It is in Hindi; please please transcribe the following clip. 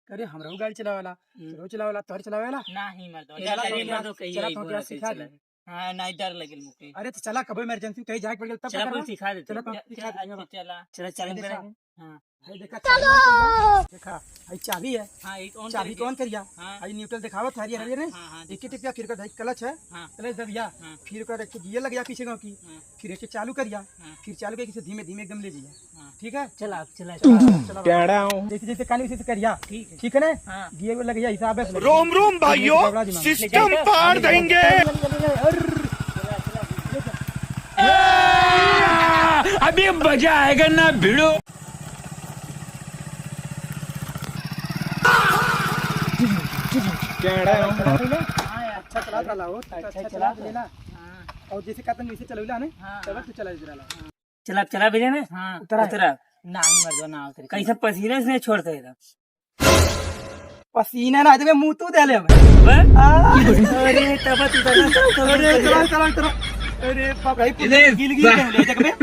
अरे हमरो गाड़ी चलावेला रो चलावेला तोर चलावेला नहीं मर्दवा चला डर तो लगिल क्या- तो कहिए चला आई तो बोला क्या के सिखा चला दे। हां नहीं डर लगिल मुके अरे तो चला कभी इमरजेंसी कहीं जाके पड़ गया तब चला क्या कोई करना? सिखा देते चला तो सिखा देंगे। चला चला चल देखा। करेंगे हां है देखा चलो देखा है चाबी है हां एक ऑन चाबी कौन करिया हाँ। है न्यूट्रल दिखावत है हरियर हरियर ने हाँ, हाँ, एक टिपिया फिर का क्लच है हाँ। क्लच दबिया हाँ। फिर का रख के गियर लग गया पीछे गाँव की हाँ। फिर एक चालू करिया हाँ। फिर चालू करके धीमे धीमे एकदम ले जाइए हाँ। ठीक है चला चला चला जैसे जैसे काली वैसे करिया ठीक है ठीक है ना हाँ। गियर वो लग गया हिसाब है रोम रोम भाइयों सिस्टम पार देंगे अभी मजा आएगा ना भिड़ो। अच्छा चला रहा हो अच्छा चला लेना हाँ। और जैसे कहते हैं वैसे चलौला ने हाँ। तब तू चला जरा चला चला भेजे ना हाँ उतरा है। उतरा नहीं मर्दवा ना उतरे कैसे पसीने से नहीं छोड़ते इधर पसीना ना देवे मुंह तू दे ले अरे तब उतरना अरे चला चला चला अरे बाप रे गिल गिल ले जग में